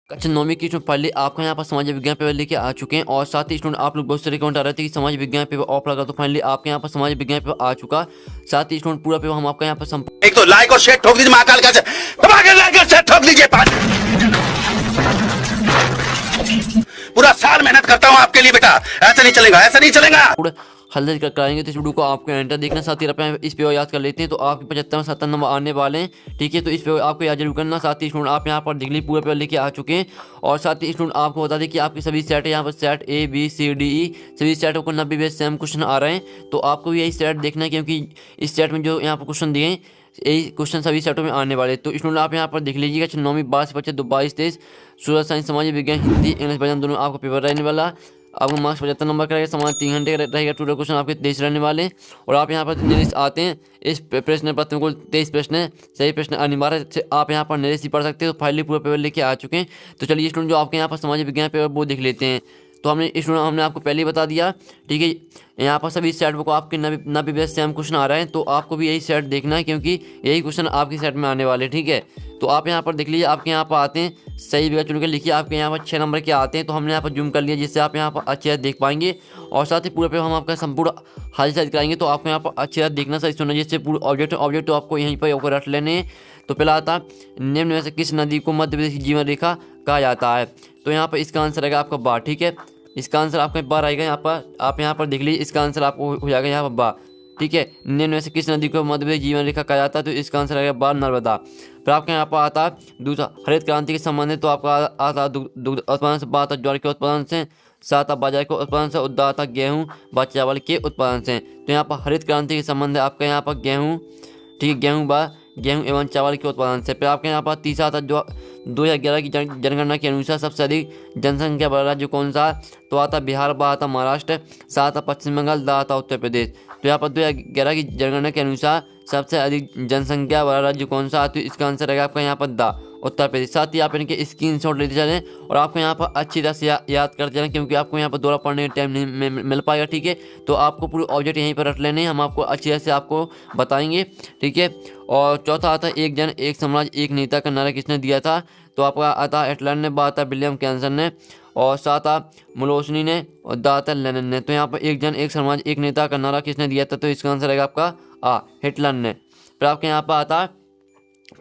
कक्षा 9वीं की student finally आपका यहाँ पर समाज विज्ञान पेपर लेके आ चुके हैं। और साथ ही स्टूडेंट आप लोग बहुत सारे कमेंट आ रहे थे कि समाज विज्ञान पेपर ऑफ लगा, तो फाइनली आपके यहाँ पर समाज विज्ञान पेपर आ चुका। साथ ही स्टूडेंट पूरा पेपर हम आपका यहाँ पर एक तो लाइक और शेयर ठोक दीजिए, महाकाल का दबा के लाइक और शेयर ठोक दीजिए। पूरा साल मेहनत करता हूँ आपके लिए बेटा, ऐसा नहीं चलेगा, ऐसा नहीं चलेगा। पूरा हल्दर कराएंगे। तो इस वीडियो को आपको एंटर देखना, साथ ही इस पेपर याद कर लेते हैं तो आपके 75-70 नंबर आने वाले हैं। ठीक है, तो इस पेपर आपको याद जरूर करना। साथ ही स्टूडेंट आप यहाँ पर डिग्री पूरा पेपर लेके आ चुके हैं। और साथ ही स्टूडेंट आपको बता दें कि आपके सभी सेट है यहाँ पर, set A B C D E सभी सेटों को 90 बेस सेम क्वेश्चन आ रहे हैं। तो आपको भी यही सेट देखना है, क्योंकि इस सेट में जो यहाँ पर क्वेश्चन दिए हैं यही क्वेश्चन सभी सेटों में आने वाले। तो स्टूडेंट आप यहाँ पर देख लीजिएगा 9वीं 12 से बच्चे 22-23 सोशल साइंस, समाज विज्ञान, हिंदी, इंग्लिश बयान दोनों आपको पेपर रहने वाला। आपको मार्क्स 75 नंबर का रहेगा, समान 3 घंटे का रहेगा। टोटल क्वेश्चन आपके 23 रहने वाले हैं। और आप यहाँ पर निरीस आते हैं, इस प्रश्न पत्र में कुल 23 प्रश्न है। सही प्रश्न अनिवार्य से आप यहाँ पर निरीस ही पढ़ सकते हो। तो फाइनली पूरा पेपर लेके आ चुके हैं। तो चलिए स्टूडेंट जो आपके यहाँ पर समाज विज्ञान पेपर वो देख लेते हैं। तो हमने आपको पहले ही बता दिया। ठीक है, यहाँ पर सभी सेट को आपके 90 बेस सेम क्वेश्चन आ रहे हैं। तो आपको भी यही सेट देखना है, क्योंकि यही क्वेश्चन आपके सेट में आने वाले। ठीक है, तो आप यहाँ पर देख लीजिए, आपके यहाँ पर आते हैं सही जगह चुन के लिखिए। आपके यहाँ पर 6 नंबर के आते हैं, तो हमने यहाँ पर जूम कर लिया जिससे आप यहाँ पर अच्छे से देख पाएंगे। और साथ ही पूरे पे हम आपका संपूर्ण हाल साइज कराएंगे। तो आपको यहाँ पर अच्छे से देखना, सही सुनना, जिससे पूरे ऑब्जेक्ट तो आपको यहीं पर रट लेने हैं। तो पहला आता है निम्न में से किस नदी को मध्य प्रदेश की जीवन रेखा कहा जाता है। तो यहाँ पर इसका आंसर रहेगा आपका बा। ठीक है, इसका आंसर आपका बार आएगा। यहाँ पर आप यहाँ पर देख लीजिए, इसका आंसर आपको हो जाएगा यहाँ पर बा। ठीक है, निम्न में से किस नदी को मध्य प्रदेश जीवन रेखा कहा जाता है। तो इसका आंसर आएगा बा, नर्मदा। फिर आपके यहाँ पर आता है दूसरा हरित क्रांति के संबंध है। तो आपका आता है दुग्ध उत्पादन से, बात ज्वार के उत्पादन से, सात बाजार के उत्पादन से, उद्दाता गेहूँ व चावल के उत्पादन से। तो यहाँ पर हरित क्रांति के संबंध है आपका यहाँ पर गेहूँ। ठीक है, गेहूँ एवं चावल के उत्पादन से। फिर आपके यहाँ पर तीसरा आता जो 2011 की जनगणना के अनुसार सबसे अधिक जनसंख्या वाला राज्य कौन सा। तो आता बिहार, बा आता महाराष्ट्र, सात पश्चिम बंगाल, दा आता उत्तर प्रदेश। तो यहाँ पर 2011 की जनगणना के अनुसार सबसे अधिक जनसंख्या वाला राज्य कौन सा। तो इसका आंसर रहेगा आपका यहाँ पर दा, उत्तर प्रदेश। साथ ही आप इनके स्क्रीनशॉट लेते चलें और आपको यहाँ पर अच्छी तरह से याद करते चलें, क्योंकि आपको यहाँ पर दोबारा पढ़ने का टाइम नहीं मिल पाएगा। ठीक है, तो आपको पूरे ऑब्जेक्ट यहीं पर रख लेने हैं, हम आपको अच्छी तरह से आपको बताएंगे। ठीक है, और चौथा आता है एक जन एक समाज एक नेता का नारा किसने दिया था। तो आपका आता है हिटलर ने, बा आता विलियम कैंसर ने, और सात मुलोसनी ने, और दा आता लेनिन ने। तो यहाँ पर एक जन एक समाज एक नेता का नारा किसने दिया था। तो इसका आंसर रहेगा आपका हिटलर ने। फिर आपके यहाँ पर आता है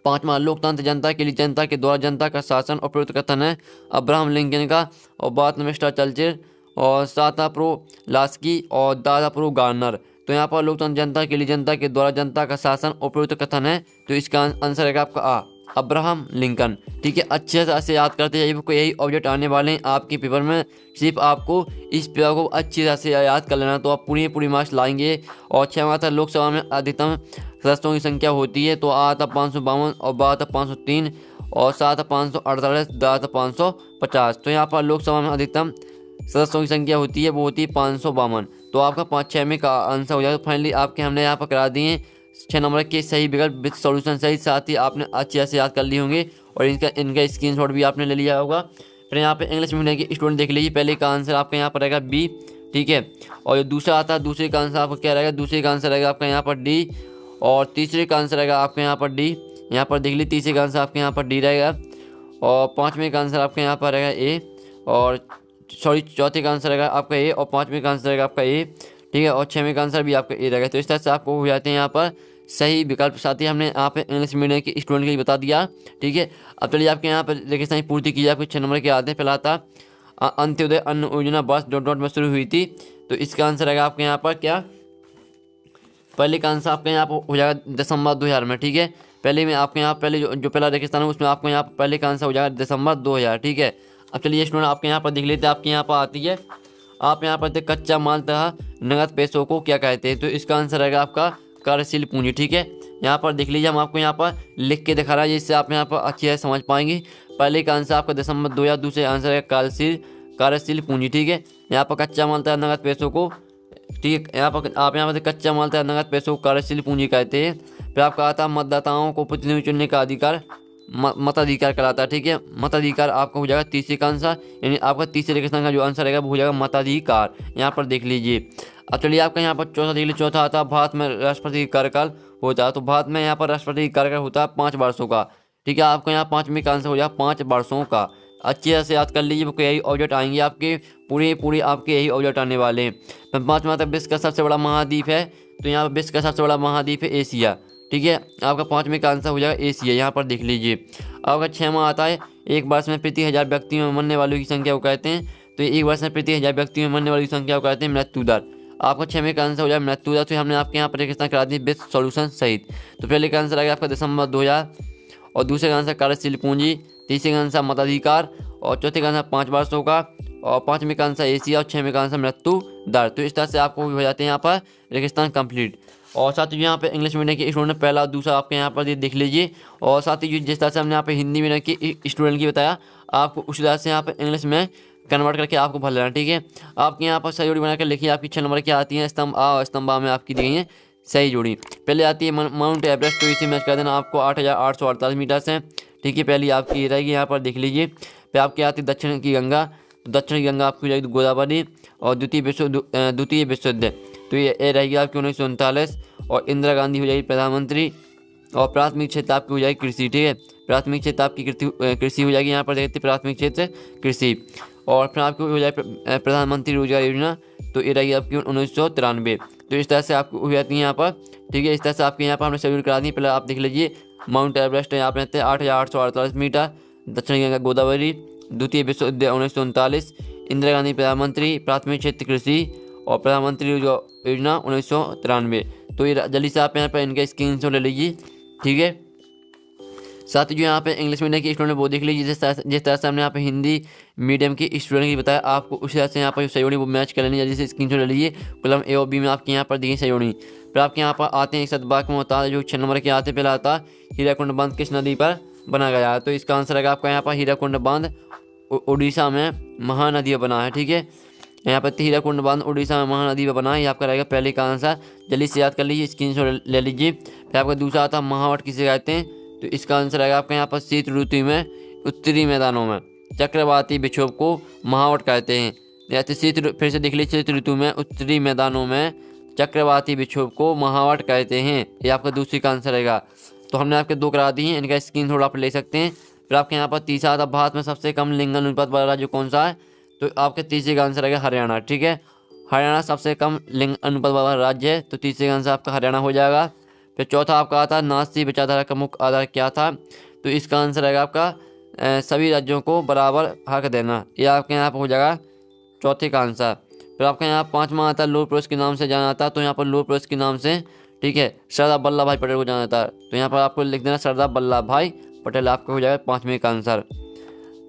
पांचवा लोकतंत्र जनता के लिए जनता के द्वारा जनता का शासन और प्रयुक्त कथन है अब्राहम लिंकन का, और बात मिस्टर चर्चिल, और सात प्रो लास्की, और दादा प्रो गार्नर। तो यहाँ पर लोकतंत्र जनता के लिए जनता के द्वारा जनता का शासन और प्रयुक्त कथन है। तो इसका आंसर रहेगा आपका अब्राहम लिंकन। ठीक है, अच्छे से याद करते जाइए, को यही ऑब्जेक्ट आने वाले हैं आपके पेपर में। सिर्फ आपको इस पेपर को अच्छी तरह से याद कर लेना, तो आप पूरी मार्क्स लाएंगे। और 6वां आता लोकसभा में अधिकतम सदस्यों की संख्या होती है। तो आ आता 552, और बा आता 503, और सात 548, दा आता 550। तो यहाँ पर लोकसभा में अधिकतम सदस्यों की संख्या होती है, वो होती है 552। तो आपका 5-6 में का आंसर हो जाएगा। तो फाइनली आपके हमने यहाँ पर करा दिए 6 नंबर के सही विकल्प विद सॉल्यूशन सहित। साथ ही आपने अच्छे से याद कर ली होंगे, और इनका स्क्रीनशॉट भी आपने ले लिया होगा। फिर यहाँ पे इंग्लिश मीडियम के स्टूडेंट देख लीजिए, पहले का आंसर आपका यहाँ पर रहेगा बी। ठीक है, और जो दूसरा आता है दूसरे का आंसर आपका क्या रहेगा। दूसरे का आंसर रहेगा आपका यहाँ पर डी, और तीसरे का आंसर रहेगा आपका यहाँ पर डी। यहाँ पर देख लीजिए, तीसरे का आंसर आपके यहाँ पर डी रहेगा, और पाँचवें का आंसर आपके यहाँ पर रहेगा ए, और चौथे का आंसर रहेगा आपका ए, और पाँचवें का आंसर रहेगा आपका ए। ठीक है, और 6वें का आंसर भी आपका ए रहेगा। तो इस तरह से आपको हो जाते हैं यहाँ पर सही विकल्प। साथ ही हमने यहाँ पे इंग्लिश मीडियम के स्टूडेंट के लिए बता दिया। ठीक है, अब चलिए आपके यहाँ पर रेगिस्तानी पूर्ति कीजिए। आपके 6 नंबर के आते हैं। पहला आता अंत्योदय अन्न योजना वर्ष ... में शुरू हुई थी। तो इसका आंसर रहेगा आपके यहाँ पर क्या, पहले का आंसर आपके यहाँ पर हो जाएगा दिसंबर 2000 में। ठीक है, पहले में आपके यहाँ पहले जो पहला रेगिस्तान है उसमें आपको यहाँ पर पहले का आंसर हो जाएगा दिसंबर 2000। ठीक है, अब चलिए स्टूडेंट आपके यहाँ पर देख लेते हैं। आपके यहाँ पर आती है, आप यहाँ पर कच्चा माल तथा नगद पैसों को क्या कहते हैं। तो इसका आंसर रहेगा आपका कार्यशील पूंजी। ठीक है, यहाँ पर देख लीजिए, हम आपको यहाँ पर लिख के दिखा रहा है, जिससे आप यहाँ पर अच्छी तरह समझ पाएंगे। पहले का आंसर आपका दिसंबर 2000, दूसरे आंसर है कार्यशील पूंजी। ठीक है, यहाँ पर कच्चा माल तथा नगद पैसों को, ठीक है, यहाँ पर आप यहाँ पर कच्चा माल तथा नगद पैसों को कार्यशील पूंजी कहते हैं। फिर आपका आता है मतदाताओं को प्रतिनिधि चुनने का अधिकार मताधिकार कहलाता है। ठीक है, मताधिकार आपका हो जाएगा तीसरे का आंसर, यानी आपका तीसरे रेगिस्तान का जो आंसर रहेगा वो हो जाएगा मताधिकार। यहाँ पर देख लीजिए। अब चलिए आपका यहाँ पर चौथा देख लीजिए। चौथा आता है भारत में राष्ट्रपति कार्यकाल होता है। तो भारत में यहाँ पर राष्ट्रपति कार्यकाल होता है 5 वर्षों का। ठीक है, आपका यहाँ 5 में का आंसर हो जाएगा 5 वर्षों का। अच्छी तरह से याद कर लीजिए, वो यही ऑब्जेक्ट आएंगे आपके, पूरे आपके यही ऑब्जेक्ट आने वाले हैं। फिर पाँचवा आता है विश्व का सबसे बड़ा महाद्वीप है, तो यहाँ पर विश्व का सबसे बड़ा महाद्वीप है एशिया। ठीक है, आपका पाँचवें का आंसर हो जाएगा एशिया, यहाँ पर देख लीजिए। आपका छठवां आता है एक वर्ष में प्रति 1000 व्यक्तियों में मरने वालों की संख्या को कहते हैं, तो एक वर्ष में प्रति 1000 व्यक्तियों में मरने वालों की संख्या को कहते हैं मृत्यु दर। आपका छठवें का आंसर हो जाएगा मृत्यु दर। तो हमने आपके यहाँ पर एक करा दी विश्व सॉल्यूशन सहित। तो पहले का आंसर आ गया आपका दिसंबर 2000, और दूसरे का आंसर कार्यशील पूंजी, तीसरे का आंसर मताधिकार, और चौथे का आंसर 5 वर्षों का, और पाँचवें का आंसर एशिया, और छठवें का आंसर मृत्यु दर। तो इस तरह से आपको हो जाते हैं यहाँ पर रेगिस्तान कंप्लीट। और साथ ही यहाँ पे इंग्लिश मीडियम के स्टूडेंट पहला और दूसरा आपके यहाँ पर देख लीजिए। और साथ ही जिस तरह से हमने यहाँ पे हिंदी मीडियम के स्टूडेंट की बताया, आपको उसी तरह से यहाँ पे इंग्लिश में कन्वर्ट करके आपको भर लेना। ठीक है, आपके यहाँ पर सही जोड़ी बनाकर लिखिए। आपकी 6 नंबर क्या आती है, स्तंभ आ और स्तंभ आ में आपकी दी गई है सही जोड़ी। पहले आती है माउंट एवरेस्ट, तो इसी मैच कर देना आपको 8848 मीटर से। ठीक है, पहली आपकी ये रहेगी, यहाँ पर देख लीजिए। फिर आपकी आती है दक्षिण की गंगा, तो दक्षिण की गंगा आपकी हो जाएगी गोदावरी। और द्वितीय विश्व युद्ध, तो ये रहेगी आपकी 1939, और इंदिरा गांधी हो जाएगी प्रधानमंत्री। और प्राथमिक क्षेत्र आपकी हो जाएगी कृषि। ठीक है, प्राथमिक क्षेत्र आपकी कृषि हो जाएगी, यहाँ पर देखते प्राथमिक क्षेत्र कृषि। और फिर आपकी हो जाए प्रधानमंत्री रोजगार योजना, तो ये रहेगी आपकी 1993। तो इस तरह से आपको हो जाती है यहाँ पर। ठीक है, इस तरह से आपके यहाँ पर हमने शेड्यूल करा दी। पहले आप देख लीजिए, माउंट एवरेस्ट यहाँ पर रहते हैं 8848 मीटर, दक्षिण गंगा गोदावरी, द्वितीय विश्व युद्ध 1939, इंदिरा गांधी प्रधानमंत्री, प्राथमिक क्षेत्र कृषि, और प्रधानमंत्री रोजगार योजना 1993। तो ये जल्दी से आप यहाँ पर इनका स्क्रीनशॉट ले लीजिए। ठीक है, साथ ही जो यहाँ पे इंग्लिश मीडियम के स्टूडेंट वो देख लीजिए, जिस तरह से हमने यहाँ पे हिंदी मीडियम के स्टूडेंट की बताया, आपको उसी तरह से यहाँ पर जो सही जोड़ी वो मैच कर लेनी है। जैसे स्क्रीनशॉट ले लीजिए, कॉलम ए और बी में आपके यहाँ पर दी गई सही जोड़ी। फिर आपके यहाँ पर आते हैं एक सदवाक्य में होता है जो 6 नंबर के आते हैं। पहला आता है हीराकुंड बांध किस नदी पर बना गया है, तो इसका आंसर है आपका यहाँ पर हीराकुंड बांध उड़ीसा में महानदी पर बना है। ठीक है, यहाँ पर हीराकुंड बांध उड़ीसा में महानदी पर बना है, ये आपका रहेगा पहले का आंसर। जल्दी से याद कर लीजिए, स्क्रीनशॉट ले लीजिए। फिर आपका दूसरा आता है महावट किसे कहते हैं, तो इसका आंसर आएगा आपका यहाँ पर शीत ऋतु में उत्तरी मैदानों में चक्रवाती विक्षोभ को महावट कहते हैं। या तो फिर से देख लीजिए, शीत ऋतु में उत्तरी मैदानों में चक्रवाती विक्षोभ को महावट कहते हैं, ये आपका दूसरी का आंसर रहेगा। तो हमने आपके 2 करा दिए हैं, इनका स्क्रीनशॉट आप ले सकते हैं। फिर आपके यहाँ पर तीसरा आता भारत में सबसे कम लिंग अनुपात वाला राज्य कौन सा है, तो आपके तीसरे का आंसर रहेगा हरियाणा। ठीक है, हरियाणा सबसे कम लिंग अनुपात वाला राज्य है, तो तीसरे का आंसर आपका हरियाणा हो जाएगा। फिर चौथा आपका आता है नाथसी विचारधारा का मुख्य आधार क्या था, तो इसका आंसर रहेगा आपका सभी राज्यों को बराबर हक देना, ये आपके यहाँ पर हो जाएगा चौथे का आंसर। फिर आपके यहाँ पाँचवा आता है लौह पुरुष के नाम से जाना जाता है, तो यहाँ पर लौह पुरुष के नाम से, ठीक है, सरदार वल्लभ भाई पटेल को जाना जाता है, तो यहाँ पर आपको लिख देना सरदार वल्लभ भाई पटेल, आपका हो जाएगा पाँचवें का आंसर।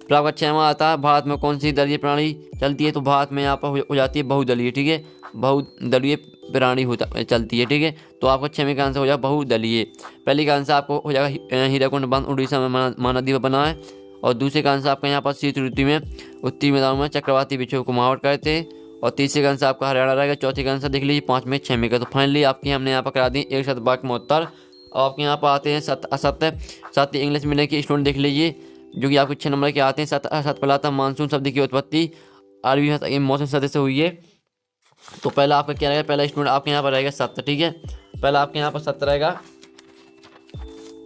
फिर आपका 6वां आता है भारत में कौन सी दलीय प्रणाली चलती है, तो भारत में यहाँ पर हो जाती है बहुदलीय। ठीक है, बहुदलीय प्रणाली चलती है। ठीक है, तो आपका 6वें का आंसर हो जाएगा बहुदलीय। पहले का आंसर आपको हो जाएगा हीराकुंड बांध उड़ीसा में महानदी पर बना है, और दूसरे का आंसर आपका यहाँ पर शीत ऋतु में उत्तरी मैदानों में चक्रवाती विक्षोभ को महावट कहते हैं, और तीसरे का आंसर आपका हरियाणा रहेगा। चौथे का आंसर देख लीजिए 5वें 6वें का। तो फाइनली आपके हमने यहाँ पर करा दी एक शतवाक्य में उत्तर। और आपके यहाँ पर आते हैं असत्य। साथ ही इंग्लिश मीडियम के स्टूडेंट देख लीजिए, जो कि आपको 6 नंबर के आते हैं। सत्य पहला था मानसून शब्द की उत्पत्ति अरबी भाषा के मौसम शब्द से हुई है, तो पहला आपका क्या रहेगा, पहला स्टूडेंट आपके यहाँ पर रहेगा सत्य। ठीक है, पहला आपके यहाँ पर सत्य रहेगा,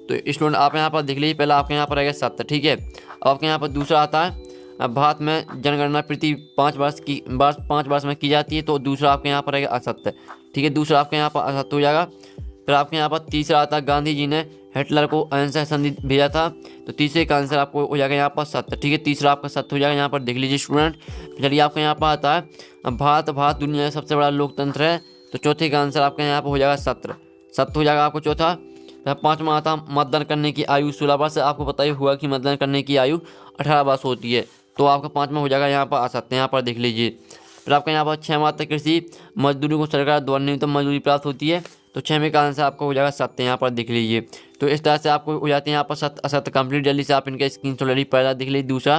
तो स्टूडेंट आप यहाँ पर देख लीजिए, पहला आपके यहाँ पर रहेगा सत्य। ठीक है, अब आपके यहाँ पर दूसरा आता है भारत में जनगणना प्रति 5 वर्ष में की जाती है, तो दूसरा आपके यहाँ पर रहेगा असत्य। ठीक है, दूसरा आपके यहाँ पर असत्य हो जाएगा। फिर आपके यहाँ पर तीसरा आता है गांधी जी ने हिटलर को अहिंसा संधि भेजा था, तो तीसरे का आंसर आपको हो जाएगा यहाँ पर सत्य। ठीक है, तीसरा आपका सत्य हो जाएगा, यहाँ पर देख लीजिए स्टूडेंट। चलिए आपके यहाँ पर आता है भारत दुनिया का सबसे बड़ा लोकतंत्र है, तो चौथे का आंसर आपके यहाँ पर हो जाएगा सत्य हो जाएगा आपको चौथा। फिर 5वां आता मतदान करने की आयु 16 वर्ष। आपको पता ही हुआ कि मतदान करने की आयु 18 वर्ष होती है, तो आपका 5वां हो जाएगा यहाँ पर असत्य, यहाँ पर देख लीजिए। फिर आपका यहाँ पर 6वां आता है कृषि मजदूरी को सरकार द्वारा न्यूनतम मजदूरी प्राप्त होती है, तो 6वें का आंसर आपको हो जाएगा सत्य, यहाँ पर देख लीजिए। तो इस तरह से आपको हो जाते हैं यहाँ पर सत्य असत्य कंप्लीट। जल्दी से आप इनका स्क्रीनशॉट ले लीजिए। पहला देख लीजिए, दूसरा,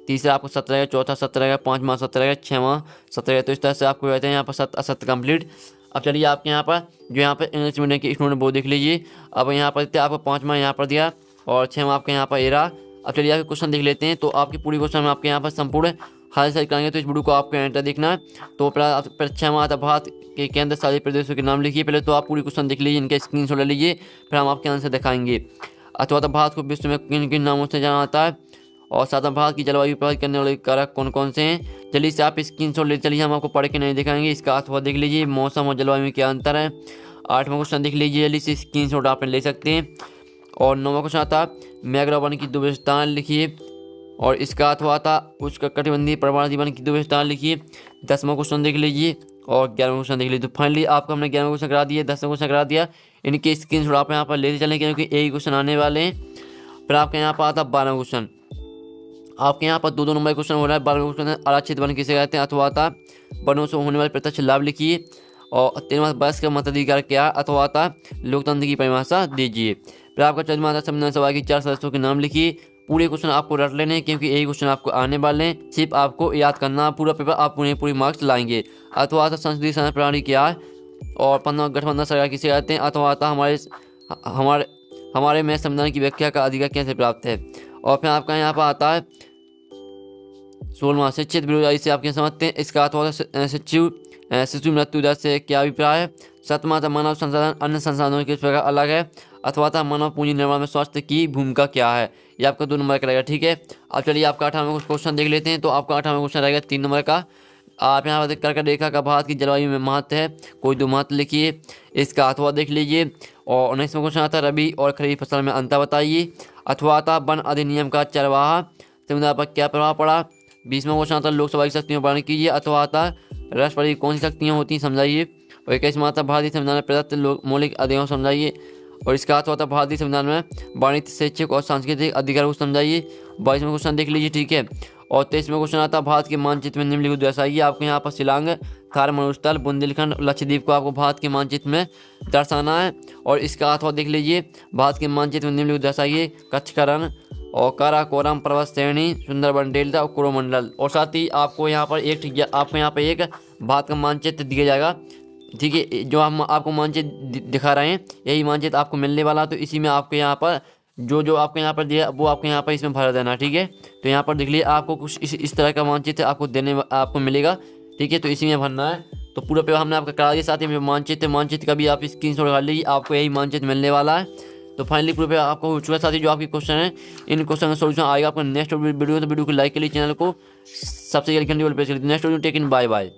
तीसरा आपको सत्य रहेगा, चौथा सत्य रहेगा, 5वां सत्य रहेगा, 6वां सत्य रहेगा। तो इस तरह से आपको हो जाते हैं यहाँ पर सत्य असत्य कंप्लीट। अब चलिए आपके यहाँ पर जो यहाँ पर इंग्लिश मीडियम के स्टूडेंट वो देख लीजिए। अब यहाँ पर आपको 5वां यहाँ पर दिया और 6वां आपके यहाँ पर एरा। अब चलिए आपके क्वेश्चन देख लेते हैं। तो आपकी पूरी क्वेश्चन में आपके यहाँ पर संपूर्ण हाल सही करेंगे, तो इस वीडियो को आपको एंटर देखना है। तो पहले 6वां आता भारत के केंद्र शासित प्रदेशों के नाम लिखिए। पहले तो आप पूरी क्वेश्चन देख लीजिए, इनके स्क्रीनशॉट ले लीजिए, फिर हम आपके आंसर दिखाएंगे। अथवा तो भारत को विश्व में किन किन नामों से जाना जाता है, और साथ में भारत की जलवायु प्रभावित करने वाले कारक कौन कौन से हैं, जल्दी से आप स्क्रीनशॉट ले चलिए, हम आपको पढ़ के नहीं दिखाएंगे। इसका अर्थ हुआ देख लीजिए, मौसम और जलवायु में क्या अंतर है। 8वां क्वेश्चन देख लीजिए, जल्दी से स्क्रीनशॉट आप ले सकते हैं। और 9वां क्वेश्चन आता मैग्रो वन की दो विशेषताएं लिखिए, और इसका अर्थ हुआ था उष्णकटिबंधीय पर्वतीय वन की दो विशेषताएं लिखिए। 10वां क्वेश्चन देख लीजिए और 11वां क्वेश्चन देख लीजिए। तो फाइनली आपको हमने 11वां क्वेश्चन करा दिया, 10वां क्वेश्चन करा दिया। इनके स्क्रीनशॉट आप यहाँ पर लेते चलें क्योंकि एक क्वेश्चन आने वाले हैं। फिर आपके यहाँ पर आता 12वां क्वेश्चन, आपके यहाँ पर 2-2 नंबर क्वेश्चन हो रहा है। 12वां क्वेश्चन आरक्षित वन किसे कहते हैं अथवा था वनों से होने वाले प्रत्यक्ष लाभ लिखिए। और 13वां बयस्क का मताधिकार क्या अथवा था लोकतंत्र की परिभाषा दीजिए। फिर आपका 14वां संविधान सभा के 4 सदस्यों के नाम लिखिए। पूरे क्वेश्चन आपको रट लेने क्योंकि यही क्वेश्चन आपको आने वाले हैं, सिर्फ आपको याद करना, पूरा पेपर आप पूरे मार्क्स लाएंगे। अथवा था संसदीय शासन प्रणाली क्या है। और 15वां गठबंधन सरकार किसे कहते हैं अथवा था हमारे में संविधान की व्याख्या का अधिकार कैसे प्राप्त है। और फिर आपका यहाँ पर आता है 16वां शिक्षित बेरोजगारी से आप क्या समझते हैं, इसका अथवा शिशु मृत्यु दर से क्या अभिप्राय है। 7वां था मानव संसाधन अन्य संसाधनों के किस प्रकार अलग है अथवा था मानव पूंजी निर्माण में स्वास्थ्य की भूमिका क्या है। ये आपका 2 नंबर का रहेगा, ठीक है। अब चलिए आपका 18वां क्वेश्चन देख लेते हैं। तो आपका 18वां क्वेश्चन रहेगा 3 नंबर का। आप यहाँ पर करके देखा का भारत की जलवायु में महत्व है, कोई 2 महत्व लिखिए, इसका अथवा देख लीजिए। और 19वां क्वेश्चन आता है रबी और खरीफ फसल में अंतर बताइए। अथवा था वन अधिनियम का चरवाहा समुदाय पर क्या प्रभाव पड़ा। 20वां क्वेश्चन आता है लोकसभा की शक्तियों पर वर्णन कीजिए अथवा आता राष्ट्रपति की कौन सी शक्तियाँ होती हैं समझाइए। और 21वां आता भारतीय संविधान में प्रदत्त मौलिक अधिकारों समझाइए। और इसका अर्थ होता है भारतीय संविधान में वाणिज्य शैक्षिक और सांस्कृतिक अधिकार को समझाइए। 22वां क्वेश्चन देख लीजिए, ठीक है। और 23वां क्वेश्चन आता है भारत के मानचित्र में निम्नलिखित दर्शाइए। आपको यहाँ पर शिलांग, थार मरुस्थल, बुंदेलखंड, लक्षद्वीप को आपको भारत के मानचित्र में दर्शाना है। और इसका अर्थ देख लीजिए, भारत के मानचित्र में निम्नलिखित दर्शाइए कच्छ का रण और काराकोरम पर्वत श्रेणी, सुंदरबन डेल्टा और कोरोमंडल। और साथ ही आपको यहाँ पर एक भारत का मानचित्र दिया जाएगा, ठीक है। जो हम आपको मानचित्र दिखा रहे हैं यही मानचित्र आपको मिलने वाला, तो इसी में आपके यहाँ पर जो आपके यहाँ पर दिया वो आपके यहाँ पर इसमें भर देना, ठीक है। तो यहाँ पर देख लीजिए आपको कुछ इस तरह का मानचित्र आपको मिलेगा, ठीक है। तो इसी में भरना है। तो पूरा पेपर हमने आपका करा दिया। साथ ही मानचित्र का भी आप स्क्रीनशॉट कर लीजिए, आपको यही मानचित्र मिलने वाला है। तो फाइनली पूरा पेपर आपको हो चुका है। साथ ही जो आपके क्वेश्चन है इन क्वेश्चन का सोल्यूशन आएगा आपको नेक्स्ट वीडियो। तो वीडियो को लाइक के लिए चैनल को सबसे जल्दी घंटी वाले प्रेस कर दीजिए। नेक्स्ट वीडियो टेक इन, बाय बाय।